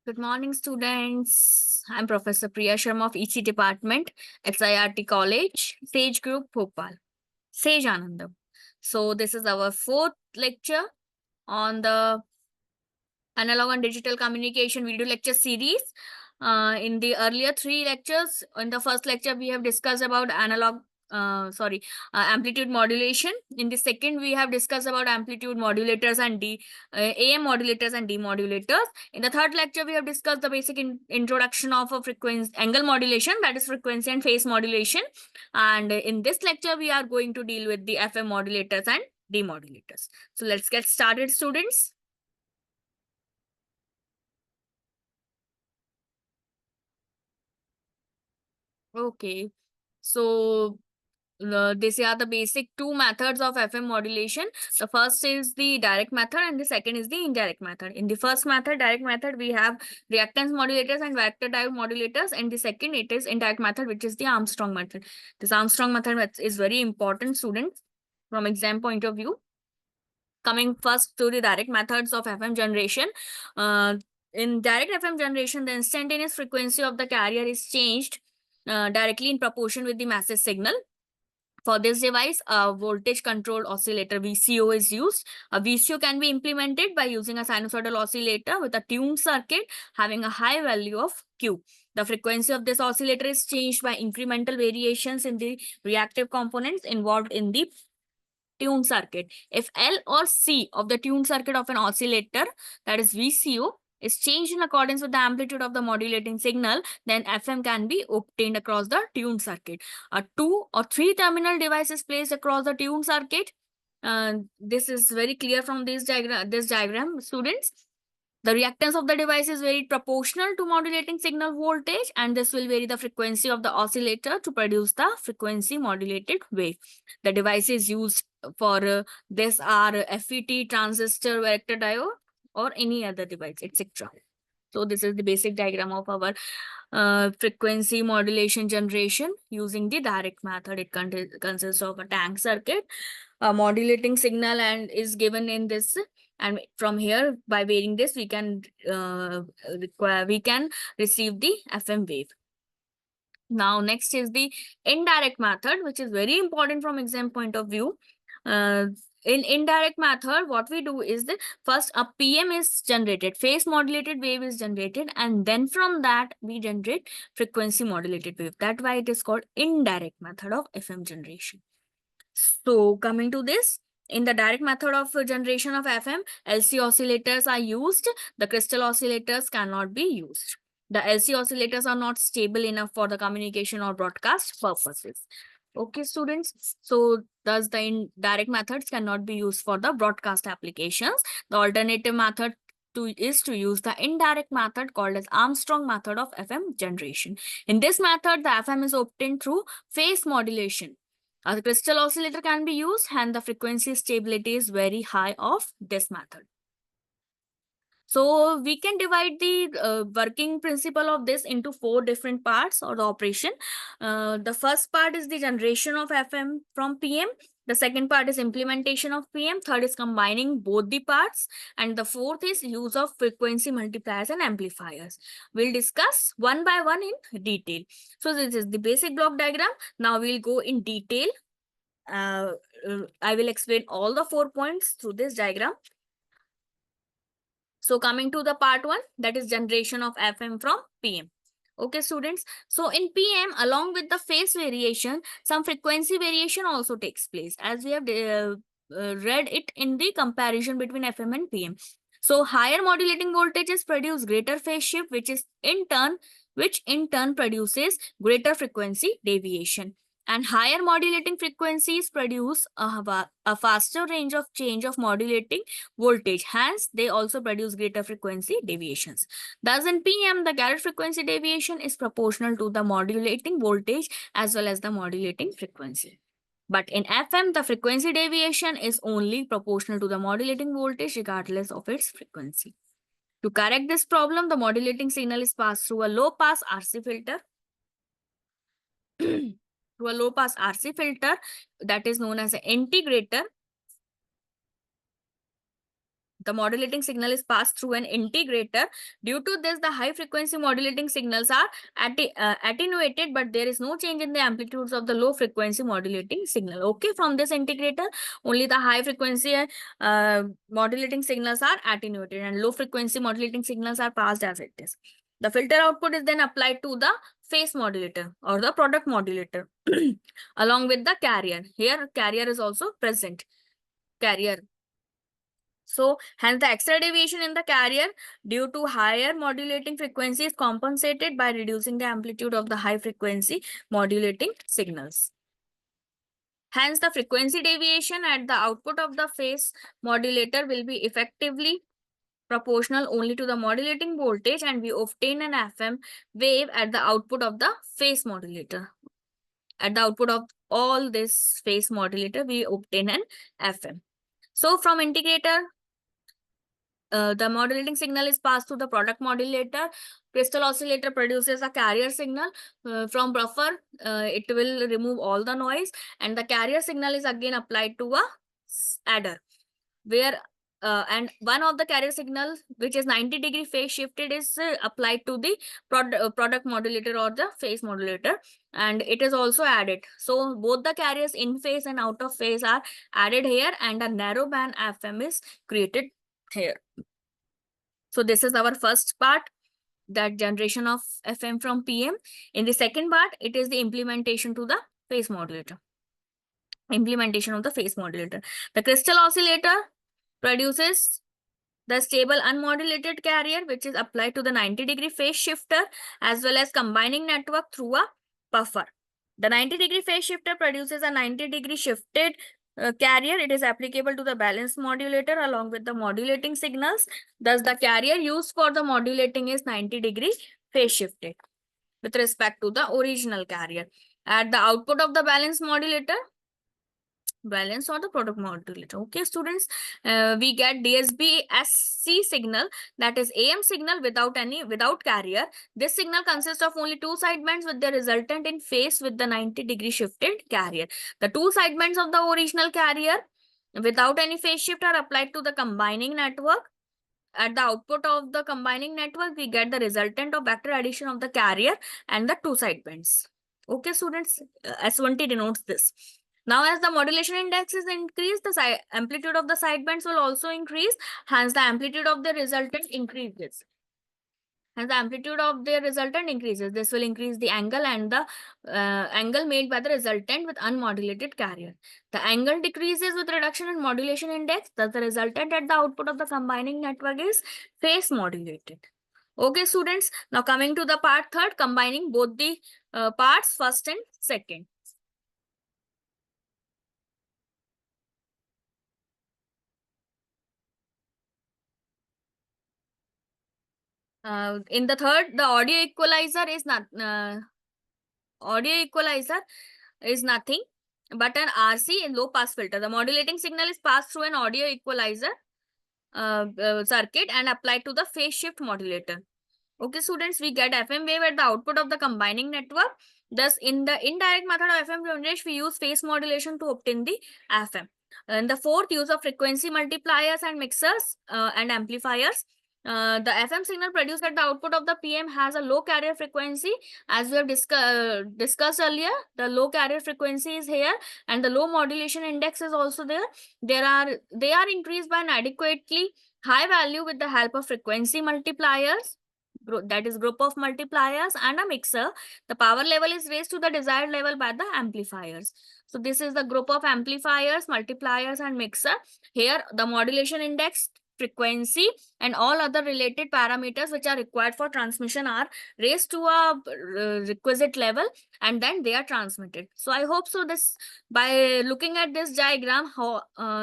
Good morning, students. I'm Professor Priya Sharma of EC Department, XIRT College, Sage Group, Bhopal, Sage Anandam. So, this is our fourth lecture on the analog and digital communication video lecture series. In the earlier three lectures, in the first lecture, we have discussed about amplitude modulation. In the second, we have discussed about amplitude modulators and AM modulators and demodulators. In the third lecture, we have discussed the basic introduction of a frequency angle modulation, that is frequency and phase modulation. And in this lecture, we are going to deal with the FM modulators and demodulators. So let's get started, students. Okay. So these are the basic two methods of FM modulation. The first is the direct method and the second is the indirect method. In the first method, direct method, we have reactance modulators and vector diode modulators. And the second, it is indirect method, which is the Armstrong method. This Armstrong method is very important, students, from exam point of view. Coming first to the direct methods of FM generation. In direct FM generation, the instantaneous frequency of the carrier is changed directly in proportion with the message signal. For this device, a voltage controlled oscillator VCO is used. A VCO can be implemented by using a sinusoidal oscillator with a tuned circuit having a high value of Q. The frequency of this oscillator is changed by incremental variations in the reactive components involved in the tuned circuit. If L or C of the tuned circuit of an oscillator, that is VCO, is changed in accordance with the amplitude of the modulating signal, then FM can be obtained across the tuned circuit. A 2 or 3 terminal device is placed across the tuned circuit. This is very clear from this diagram, students. The reactance of the device is very proportional to modulating signal voltage, and this will vary the frequency of the oscillator to produce the frequency modulated wave. The devices used for this are FET, transistor, vector diode, or any other device, etc. So this is the basic diagram of our frequency modulation generation using the direct method. It consists of a tank circuit, a modulating signal, and is given in this. And from here, by varying this, we can receive the FM wave. Now, next is the indirect method, which is very important from exam point of view. In indirect method, what we do is that first a PM is generated, phase modulated wave is generated, and then from that we generate frequency modulated wave. That's why it is called indirect method of FM generation. So coming to this, in the direct method of generation of FM, LC oscillators are used. The crystal oscillators cannot be used. The LC oscillators are not stable enough for the communication or broadcast purposes. Okay, students. So thus the indirect methods cannot be used for the broadcast applications. The alternative method is to use the indirect method called as Armstrong method of FM generation. In this method, the FM is obtained through phase modulation. A crystal oscillator can be used and the frequency stability is very high of this method. So we can divide the working principle of this into 4 different parts or the operation. The first part is the generation of FM from PM. The second part is implementation of PM. Third is combining both the parts. And the fourth is use of frequency multipliers and amplifiers. We'll discuss one by one in detail. So this is the basic block diagram. Now we'll go in detail. I will explain all the 4 points through this diagram. So coming to the part 1, that is generation of FM from PM. Okay, students. So in PM, along with the phase variation, some frequency variation also takes place, as we have read it in the comparison between FM and PM. So higher modulating voltages produce greater phase shift, which in turn produces greater frequency deviation. And higher modulating frequencies produce a faster range of change of modulating voltage. Hence, they also produce greater frequency deviations. Thus, in PM, the carrier frequency deviation is proportional to the modulating voltage as well as the modulating frequency. But in FM, the frequency deviation is only proportional to the modulating voltage regardless of its frequency. To correct this problem, the modulating signal is passed through a low-pass RC filter. Through a low-pass RC filter that is known as an integrator. The modulating signal is passed through an integrator. Due to this, the high frequency modulating signals are attenuated, but there is no change in the amplitudes of the low frequency modulating signal. Okay, from this integrator, only the high frequency modulating signals are attenuated and low frequency modulating signals are passed as it is. The filter output is then applied to the phase modulator or the product modulator along with the carrier. Here, carrier is also present. Carrier. So, hence the extra deviation in the carrier due to higher modulating frequency is compensated by reducing the amplitude of the high frequency modulating signals. Hence, the frequency deviation at the output of the phase modulator will be effectively proportional only to the modulating voltage, and we obtain an FM wave at the output of the phase modulator. At the output of all this phase modulator, we obtain an FM. So, from integrator, the modulating signal is passed through the product modulator. Crystal oscillator produces a carrier signal. From buffer, it will remove all the noise, and the carrier signal is again applied to a adder, where and one of the carrier signal, which is 90-degree phase shifted, is applied to the product modulator or the phase modulator, and it is also added. So both the carriers in phase and out of phase are added here, and a narrow band FM is created here. So this is our first part, that generation of FM from PM. In the second part, it is the implementation to the phase modulator. Implementation of the phase modulator. The crystal oscillator produces the stable unmodulated carrier, which is applied to the 90-degree phase shifter as well as combining network through a buffer. The 90-degree phase shifter produces a 90-degree shifted carrier. It is applicable to the balanced modulator along with the modulating signals. Thus, the carrier used for the modulating is 90-degree phase shifted with respect to the original carrier. At the output of the balanced modulator, balance or the product modulator. Okay, students, we get DSB SC signal, that is AM signal without carrier. This signal consists of only two sidebands with the resultant in phase with the 90-degree shifted carrier. The two sidebands of the original carrier without any phase shift are applied to the combining network. At the output of the combining network, we get the resultant of vector addition of the carrier and the two sidebands. Okay, students, S20 denotes this. Now, as the modulation index is increased, the amplitude of the sidebands will also increase. Hence, the amplitude of the resultant increases. Hence, the amplitude of the resultant increases. This will increase the angle and the angle made by the resultant with unmodulated carrier. The angle decreases with reduction in modulation index. Thus, the resultant at the output of the combining network is phase modulated. Okay, students. Now, coming to the part third, combining both the parts, first and second. In the third, the audio equalizer is nothing but an RC in low pass filter. The modulating signal is passed through an audio equalizer circuit and applied to the phase shift modulator. Okay, students, we get FM wave at the output of the combining network. Thus, in the indirect method of FM generation, we use phase modulation to obtain the FM. And the fourth, use of frequency multipliers and mixers and amplifiers. The FM signal produced at the output of the PM has a low carrier frequency. As we have discussed earlier, the low carrier frequency is here and the low modulation index is also there. They are increased by an adequately high value with the help of frequency multipliers, that is group of multipliers, and a mixer. The power level is raised to the desired level by the amplifiers. So this is the group of amplifiers, multipliers, and mixer. Here the modulation index, frequency, and all other related parameters which are required for transmission are raised to a requisite level, and then they are transmitted. So I hope so this, by looking at this diagram, how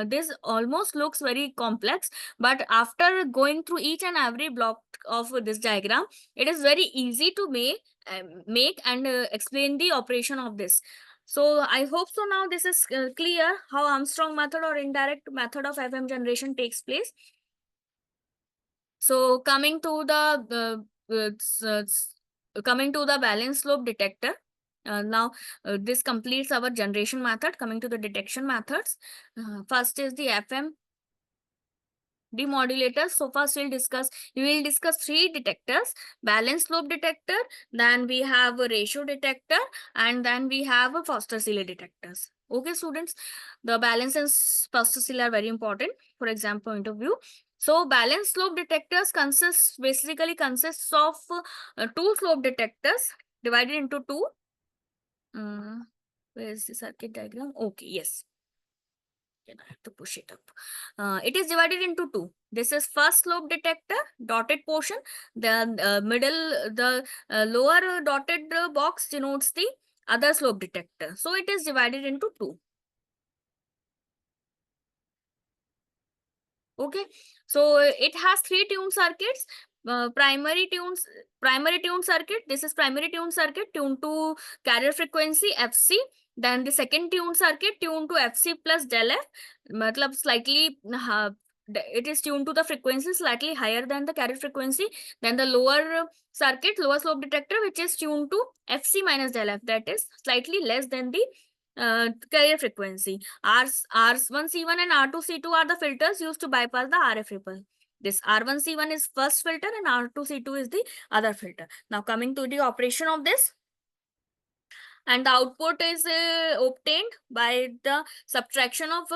this almost looks very complex, but after going through each and every block of this diagram, it is very easy to make and explain the operation of this. So I hope so now this is clear how Armstrong method or indirect method of FM generation takes place. So coming to the balance slope detector. Now this completes our generation method. Coming to the detection methods. First is the FM demodulators. So first we will discuss three detectors: balanced slope detector, then we have a ratio detector, and then we have a Foster Sealer detectors. Okay, students, the balance and Foster Sealer are very important for exam point of view. So balanced slope detectors basically consists of two slope detectors divided into two. Where is the circuit diagram? Okay, yes. Then I have to push it up. It is divided into two. This is first slope detector, dotted portion. The lower dotted box denotes the other slope detector. So it is divided into two. Okay, so it has three tune circuits. Primary tune circuit. This is primary tune circuit tuned to carrier frequency FC. Then the second tune circuit tuned to FC plus del F. Matlab slightly it is tuned to the frequency slightly higher than the carrier frequency. Then the lower circuit, lower slope detector, which is tuned to FC minus del F. That is slightly less than the carrier frequency. R1C1 and R2C2 are the filters used to bypass the RF ripple. This R1C1 is first filter and R2C2 is the other filter. Now coming to the operation of this, and the output is obtained by the subtraction of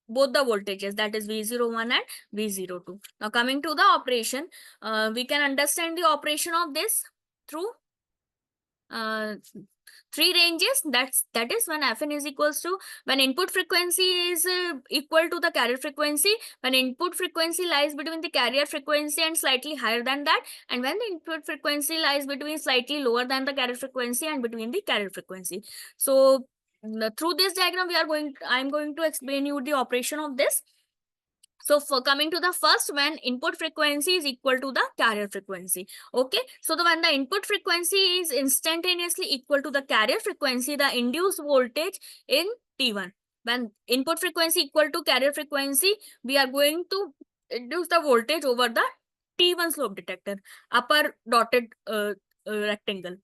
both the voltages, that is V01 and V02. Now coming to the operation, we can understand the operation of this through uh, three ranges. That is when Fn is equals to, when input frequency is equal to the carrier frequency, when input frequency lies between the carrier frequency and slightly higher than that, and when the input frequency lies between slightly lower than the carrier frequency and between the carrier frequency. So through this diagram I'm going to explain you the operation of this. So for coming to the first, when input frequency is equal to the carrier frequency. Okay. So when the input frequency is instantaneously equal to the carrier frequency, the induced voltage in T1. When input frequency equal to carrier frequency, we are going to induce the voltage over the T1 slope detector, upper dotted rectangle.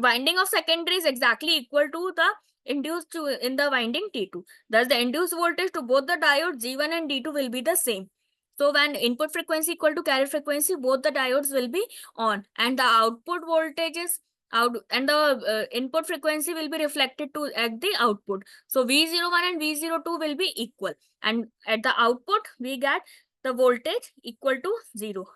Winding of secondary is exactly equal to the induced in the winding T2. Thus, the induced voltage to both the diodes G1 and D2 will be the same. So, when input frequency equal to carrier frequency, both the diodes will be on, and the output voltage is out, and the input frequency will be reflected to at the output. So, V01 and V02 will be equal, and at the output we get the voltage equal to 0.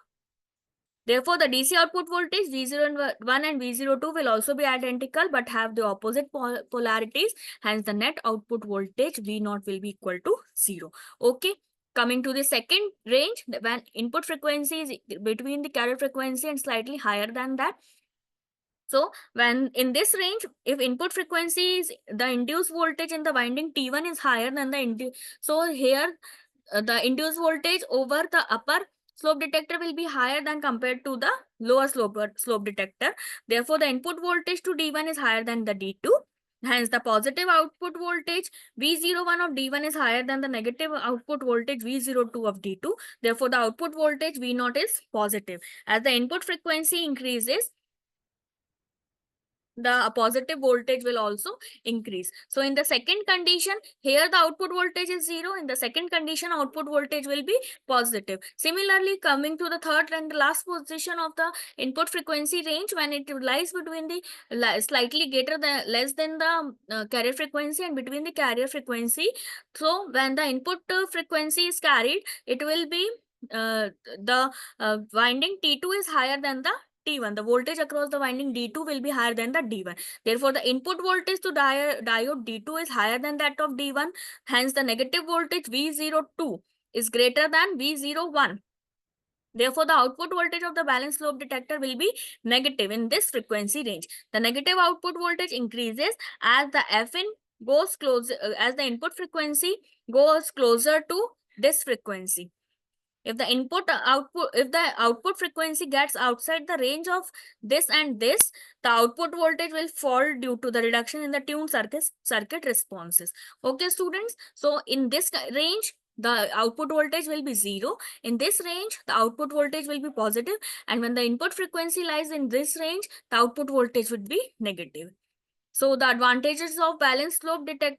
Therefore, the DC output voltage V01 and V02 will also be identical but have the opposite polarities. Hence, the net output voltage V0 will be equal to 0. Okay. Coming to the second range, when input frequency is between the carrier frequency and slightly higher than that. So, when in this range, if input frequency is the induced voltage in the winding T1 is higher than the so here the induced voltage over the upper slope detector will be higher than compared to the lower slope detector. Therefore, the input voltage to D1 is higher than the D2. Hence, the positive output voltage V01 of D1 is higher than the negative output voltage V02 of D2. Therefore, the output voltage V0 is positive. As the input frequency increases, the positive voltage will also increase. So in the second condition, here the output voltage is 0. In the second condition, output voltage will be positive. Similarly, coming to the third and the last position of the input frequency range, when it lies between the slightly greater than less than the carrier frequency and between the carrier frequency. So when the input frequency is carried, it will be the winding T2 is higher than the T1. The voltage across the winding D2 will be higher than the D1. Therefore, the input voltage to diode D2 is higher than that of D1. Hence, the negative voltage V02 is greater than V01. Therefore, the output voltage of the balanced slope detector will be negative in this frequency range. The negative output voltage increases as the Fin goes closer, as the input frequency goes closer to this frequency. If the output frequency gets outside the range of this and this, the output voltage will fall due to the reduction in the tuned circuit responses. Okay, students. So in this range, the output voltage will be 0. In this range, the output voltage will be positive. And when the input frequency lies in this range, the output voltage would be negative. So the advantages of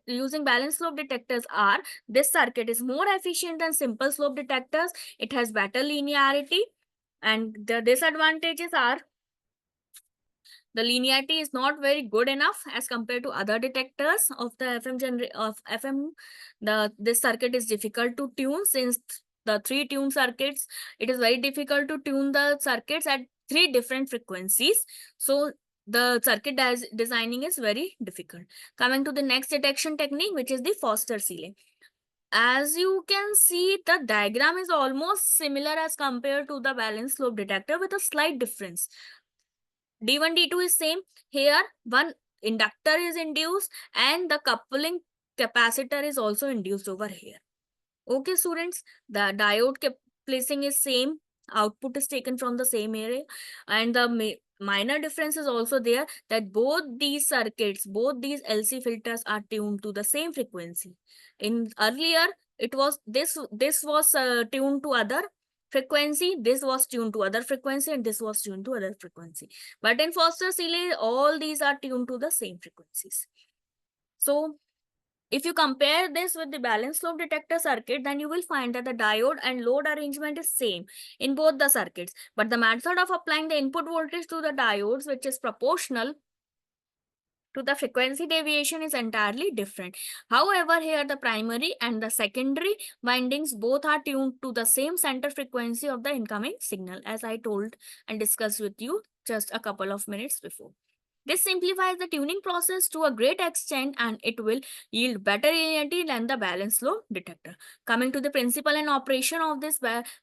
using balanced slope detectors are this circuit is more efficient than simple slope detectors. It has better linearity, and the disadvantages are the linearity is not very good enough as compared to other detectors of the FM. This circuit is difficult to tune since the three tune circuits. It is very difficult to tune the circuits at three different frequencies. So the designing is very difficult. Coming to the next detection technique, which is the Foster-Seeley. As you can see, the diagram is almost similar as compared to the balanced slope detector with a slight difference. D1, D2 is same. Here, one inductor is induced and the coupling capacitor is also induced over here. Okay, students, the diode placing is same. Output is taken from the same area, and the minor difference is also there that both these circuits, both these LC filters are tuned to the same frequency. In earlier, it was this was tuned to other frequency, this was tuned to other frequency, and this was tuned to other frequency. But in Foster-Seeley, all these are tuned to the same frequencies. So if you compare this with the balanced slope detector circuit, then you will find that the diode and load arrangement is same in both the circuits. But the method of applying the input voltage to the diodes, which is proportional to the frequency deviation, is entirely different. However, here the primary and the secondary windings both are tuned to the same center frequency of the incoming signal, as I told and discussed with you just a couple of minutes before. This simplifies the tuning process to a great extent and it will yield better linearity than the balanced slope detector. Coming to the principle and operation of this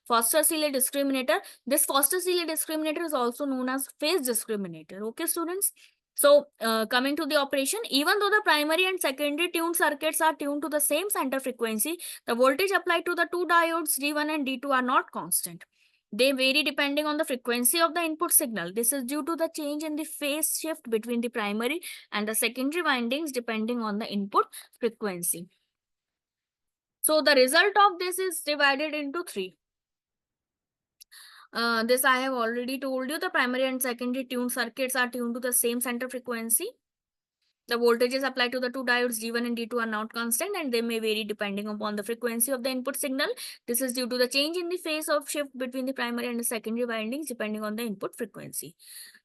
Foster-Seeley discriminator. This Foster-Seeley discriminator is also known as phase discriminator. Okay, students? So, coming to the operation, even though the primary and secondary tuned circuits are tuned to the same center frequency, the voltage applied to the two diodes D1 and D2 are not constant. They vary depending on the frequency of the input signal. This is due to the change in the phase shift between the primary and the secondary windings depending on the input frequency. So the result of this is divided into three. This I have already told you. The primary and secondary tuned circuits are tuned to the same center frequency. The voltages applied to the two diodes D1 and D2 are not constant and they may vary depending upon the frequency of the input signal. This is due to the change in the phase of shift between the primary and the secondary windings depending on the input frequency.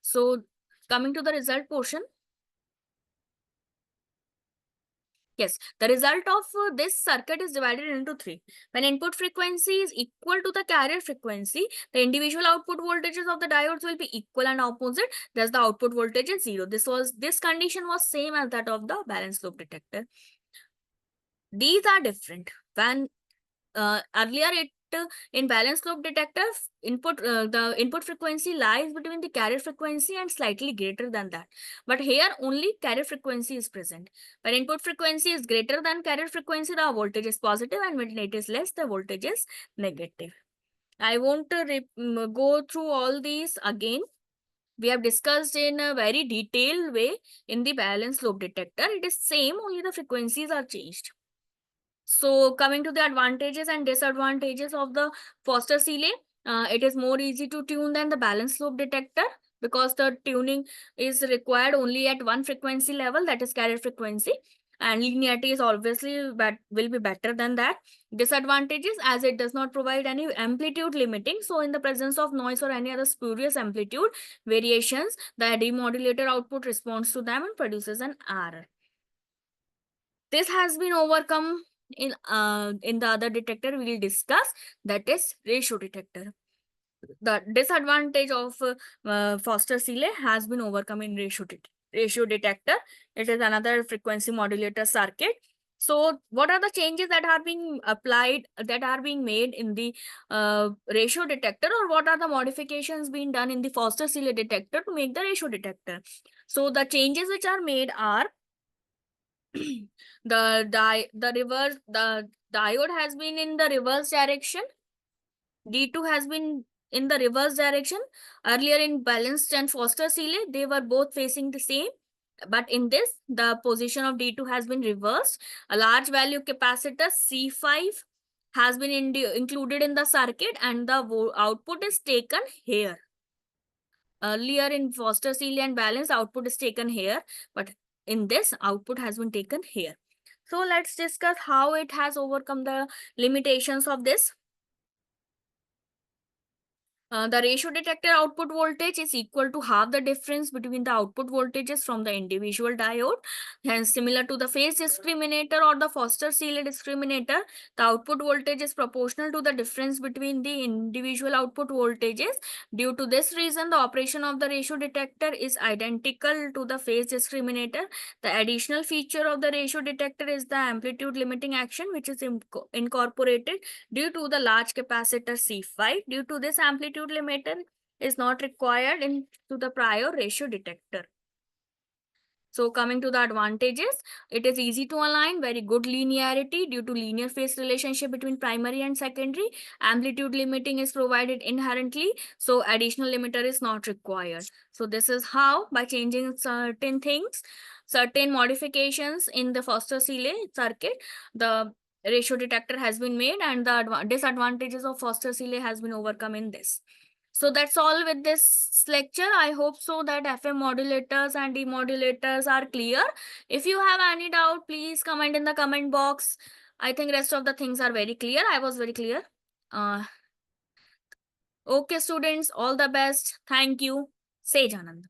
So coming to the result portion. Yes, the result of this circuit is divided into three. When input frequency is equal to the carrier frequency, the individual output voltages of the diodes will be equal and opposite. Thus, the output voltage is zero. This condition was same as that of the balanced slope detector. These are different. When earlier in balanced slope detector the input frequency lies between the carrier frequency and slightly greater than that, but here only carrier frequency is present. When input frequency is greater than carrier frequency, the voltage is positive, and when it is less, the voltage is negative. I won't go through all these again. We have discussed in a very detailed way in the balanced slope detector. It is same, only the frequencies are changed. So coming to the advantages and disadvantages of the Foster-Seeley, it is more easy to tune than the balanced slope detector because the tuning is required only at one frequency level, that is carrier frequency, and linearity is obviously will be better than that. Disadvantages, as it does not provide any amplitude limiting. So in the presence of noise or any other spurious amplitude variations, the demodulator output responds to them and produces an error. This has been overcome in the other detector we will discuss, that is ratio detector. The disadvantage of Foster-Seeley has been overcome in ratio detector. It is another frequency modulator circuit. So what are the changes that are being applied, that are being made in the ratio detector, or what are the modifications being done in the Foster-Seeley detector to make the ratio detector? So the changes which are made are the diode has been in the reverse direction. D2 has been in the reverse direction. Earlier in balanced and Foster-Seeley, they were both facing the same. But in this, the position of D2 has been reversed. A large value capacitor C5 has been included in the circuit and the output is taken here. Earlier in Foster-Seeley and balance, output is taken here. But in this, output has been taken here. So let's discuss how it has overcome the limitations of this. The ratio detector output voltage is equal to half the difference between the output voltages from the individual diode. Hence, similar to the phase discriminator or the Foster-Seeley discriminator, the output voltage is proportional to the difference between the individual output voltages. Due to this reason, the operation of the ratio detector is identical to the phase discriminator. The additional feature of the ratio detector is the amplitude limiting action, which is incorporated due to the large capacitor C5. Due to this, amplitude limiter is not required into the prior ratio detector. So coming to the advantages, it is easy to align, very good linearity due to linear phase relationship between primary and secondary. Amplitude limiting is provided inherently, so additional limiter is not required. So this is how, by changing certain things, certain modifications in the Foster-Seeley circuit, the ratio detector has been made and the disadvantages of Foster-Seeley has been overcome in this. So that's all with this lecture. I hope so that FM modulators and demodulators are clear. If you have any doubt, please comment in the comment box. I think rest of the things are very clear. I was very clear. Okay, students, all the best. Thank you. Say Janand.